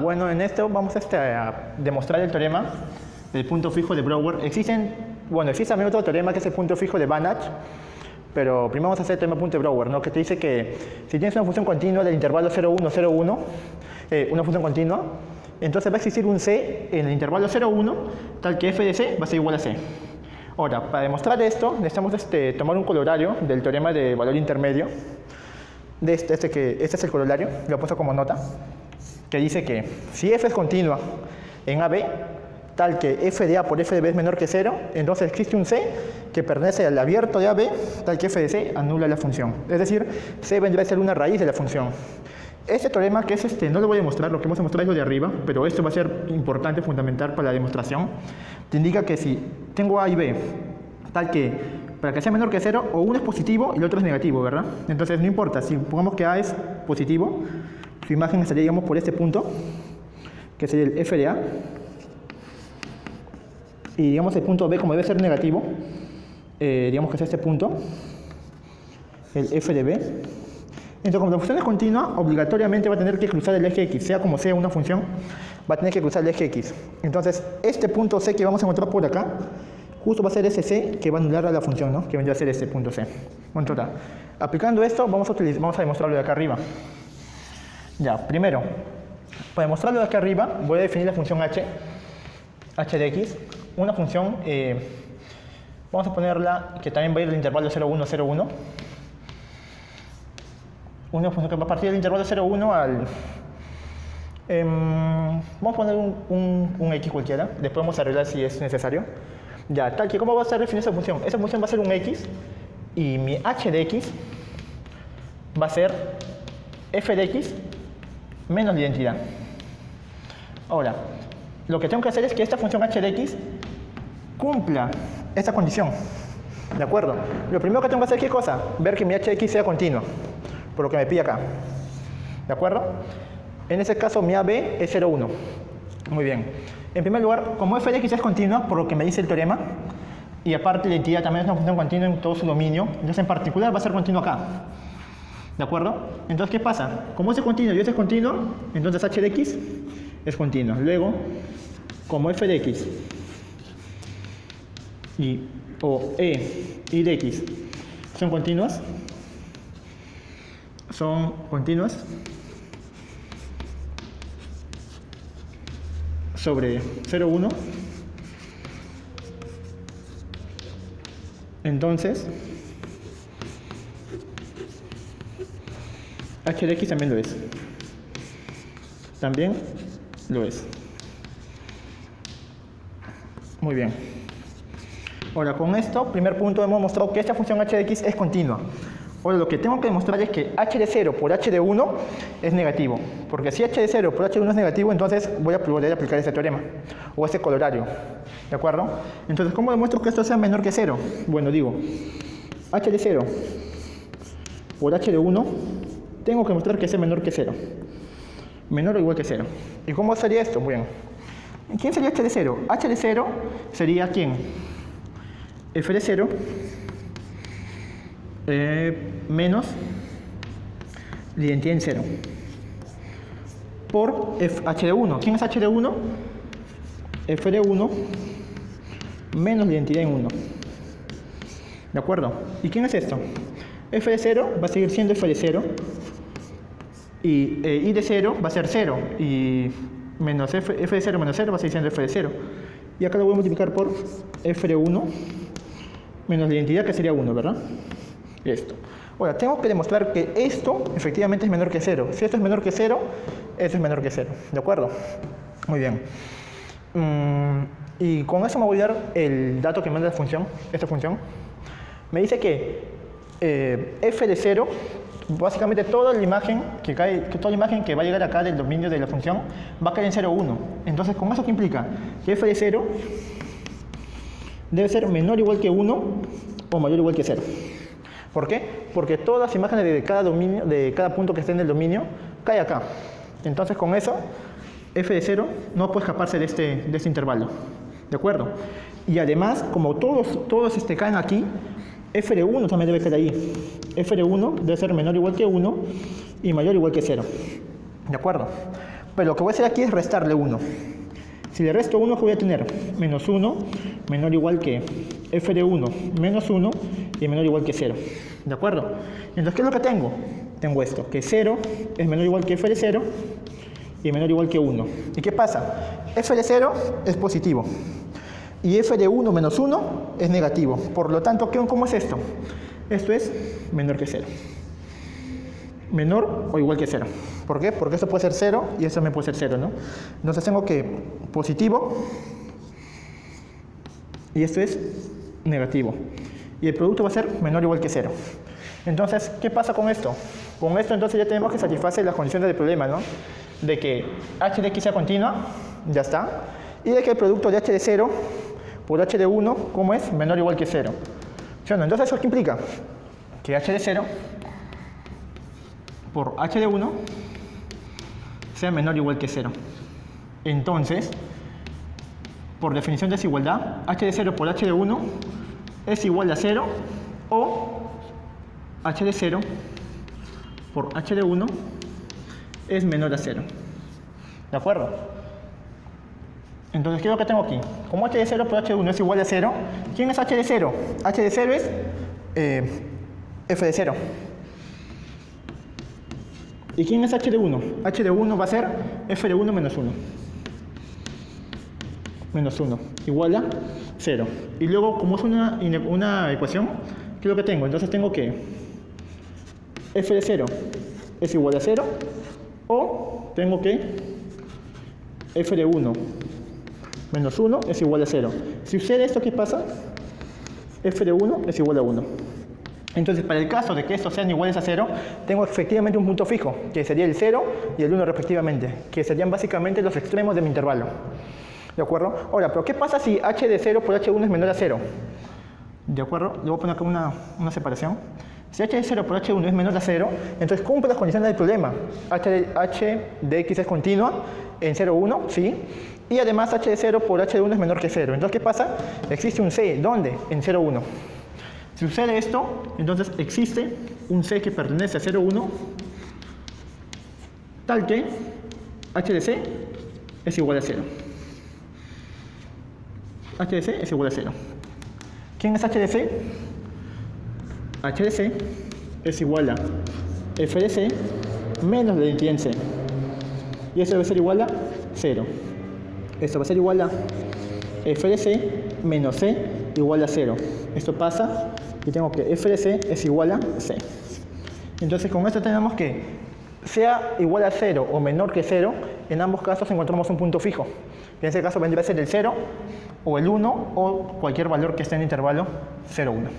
Bueno, en esto vamos a demostrar el teorema del punto fijo de Brouwer. Existe también otro teorema que es el punto fijo de Banach, pero primero vamos a hacer el teorema del punto de Brouwer, ¿no? Que te dice que si tienes una función continua del intervalo 0, 1, 0, 1, una función continua, entonces va a existir un c en el intervalo 0, 1, tal que f de c va a ser igual a c. Ahora, para demostrar esto, necesitamos tomar un corolario del teorema de valor intermedio. Este es el corolario, lo he puesto como nota, que dice que si f es continua en AB, tal que f de A por f de B es menor que 0, entonces existe un C que pertenece al abierto de AB, tal que f de C anula la función. Es decir, C vendrá a ser una raíz de la función. Este teorema, que es no lo voy a demostrar, lo que vamos a mostrar es lo de arriba, pero esto va a ser importante, fundamental para la demostración. Te indica que si tengo A y B, tal que para que sea menor que 0, o uno es positivo y el otro es negativo, ¿verdad? Entonces no importa, si pongamos que A es positivo, su imagen estaría, digamos, por este punto, que sería el f de A, y digamos el punto B, como debe ser negativo, digamos que es este punto, el f de B. Entonces, como la función es continua, obligatoriamente va a tener que cruzar el eje X, sea como sea una función, va a tener que cruzar el eje X. Entonces, este punto C que vamos a encontrar por acá, justo va a ser ese C que va a anular a la función, ¿no? Que vendría a ser este punto C. Entonces, aplicando esto, vamos a demostrarlo de acá arriba. Ya, primero, para demostrarlo de acá arriba, voy a definir la función h de x, una función, vamos a ponerla que también va a ir del intervalo 0, 1, 0, 1. Una función que va a partir del intervalo 0, 1 al... vamos a poner un x cualquiera, después vamos a arreglar si es necesario. Ya, tal que, ¿cómo va a ser definir esa función? Esa función va a ser un x, y mi h de x va a ser f de x menos la identidad. Ahora, lo que tengo que hacer es que esta función h de x cumpla esta condición. ¿De acuerdo? Lo primero que tengo que hacer es ¿qué cosa? Ver que mi h de x sea continua, por lo que me pide acá. ¿De acuerdo? En ese caso mi AB es 0, 1. Muy bien. En primer lugar, como f de x es continua, por lo que me dice el teorema, y aparte la identidad también es una función continua en todo su dominio, entonces en particular va a ser continuo acá. ¿De acuerdo? Entonces, ¿qué pasa? Como ese es continuo y ese es continuo, entonces h de x es continuo. Luego, como f de x o e y de x son continuas, sobre 0, 1, entonces h de x también lo es. También lo es. Muy bien. Ahora, con esto, primer punto, hemos mostrado que esta función h de x es continua. Ahora, lo que tengo que demostrar es que h de 0 por h de 1 es negativo. Porque si h de 0 por h de 1 es negativo, entonces voy a poder aplicar este teorema, o este corolario. ¿De acuerdo? Entonces, ¿cómo demuestro que esto sea menor que 0? Bueno, digo, h de 0 por h de 1, tengo que mostrar que sea menor que 0. Menor o igual que 0. ¿Y cómo sería esto? Bien. ¿Quién sería h de 0? H de 0 sería ¿quién? F de 0 menos la identidad en 0 por h de 1. ¿Quién es h de 1? F de 1 menos la identidad en 1. ¿De acuerdo? ¿Y quién es esto? F de 0 va a seguir siendo f de 0 y I de 0 va a ser 0 y menos f de 0 menos 0 va a seguir siendo f de 0. Y acá lo voy a multiplicar por f de 1 menos la identidad, que sería 1, ¿verdad? Esto. Ahora, tengo que demostrar que esto efectivamente es menor que 0. Si esto es menor que 0, esto es menor que 0. ¿De acuerdo? Muy bien. Y con eso me voy a dar el dato que manda la función, esta función. Me dice que f de 0, básicamente toda la imagen que va a llegar acá del dominio de la función va a caer en 0, 1. Entonces, ¿con eso qué implica? Que f de 0 debe ser menor o igual que 1 o mayor o igual que 0. ¿Por qué? Porque todas las imágenes de cada dominio, de cada punto que esté en el dominio, cae acá. Entonces, con eso, f de 0 no puede escaparse de este intervalo. ¿De acuerdo? Y además, como todos caen aquí, f de 1 también debe caer ahí. F de 1 debe ser menor o igual que 1 y mayor o igual que 0. ¿De acuerdo? Pero lo que voy a hacer aquí es restarle 1. Si le resto 1, ¿qué voy a tener? Menos 1 menor o igual que f de 1 menos 1 y menor o igual que 0. ¿De acuerdo? Entonces, ¿qué es lo que tengo? Tengo esto, que 0 es menor o igual que f de 0 y menor o igual que 1. ¿Y qué pasa? F de 0 es positivo y f de 1 menos 1 es negativo. Por lo tanto, ¿cómo es esto? Esto es menor que 0. Menor o igual que 0. ¿Por qué? Porque esto puede ser 0 y esto también puede ser 0, ¿no? Entonces tengo que positivo y esto es negativo. Y el producto va a ser menor o igual que 0. Entonces, ¿qué pasa con esto? Con esto entonces ya tenemos que satisfacer las condiciones del problema, ¿no? De que h de x sea continua, ya está. Y de que el producto de h de 0 por h de 1, ¿cómo es? Menor o igual que 0. ¿Sí o no? Entonces, ¿eso qué implica? Que h de 0 por h de 1 sea menor o igual que 0. Entonces, por definición de desigualdad, h de 0 por h de 1 es igual a 0 o h de 0 por h de 1 es menor a 0. ¿De acuerdo? Entonces, ¿qué es lo que tengo aquí? Como h de 0 por h de 1 es igual a 0, ¿quién es h de 0? H de 0 es f de 0. ¿Y quién es h de 1? H de 1 va a ser f de 1 menos 1. Menos 1 igual a 0. Y luego, como es una ecuación, ¿qué es lo que tengo? Entonces tengo que f de 0 es igual a 0 o tengo que f de 1 menos 1 es igual a 0. Si sucede esto, ¿qué pasa? F de 1 es igual a 1. Entonces, para el caso de que estos sean iguales a 0, tengo efectivamente un punto fijo, que sería el 0 y el 1 respectivamente, que serían básicamente los extremos de mi intervalo. ¿De acuerdo? Ahora, ¿pero qué pasa si h de 0 por h de 1 es menor a 0? ¿De acuerdo? Le voy a poner acá una separación. Si h de 0 por h de 1 es menor a 0, entonces cumple las condiciones del problema. h de x es continua en 0, 1, ¿sí? Y además h de 0 por h de 1 es menor que 0. Entonces, ¿qué pasa? Existe un c. ¿Dónde? En 0, 1. Si sucede esto, entonces existe un c que pertenece a 0, 1, tal que h de c es igual a 0. h de c es igual a 0. ¿Quién es h de c? h de c es igual a f de c menos la identidad en c. Y eso debe ser igual a 0. Esto va a ser igual a f de c menos c igual a 0. Esto pasa y tengo que f de c es igual a c. Entonces, con esto tenemos que sea igual a 0 o menor que 0, en ambos casos encontramos un punto fijo. En este caso vendría a ser el 0 o el 1 o cualquier valor que esté en el intervalo 0, 1.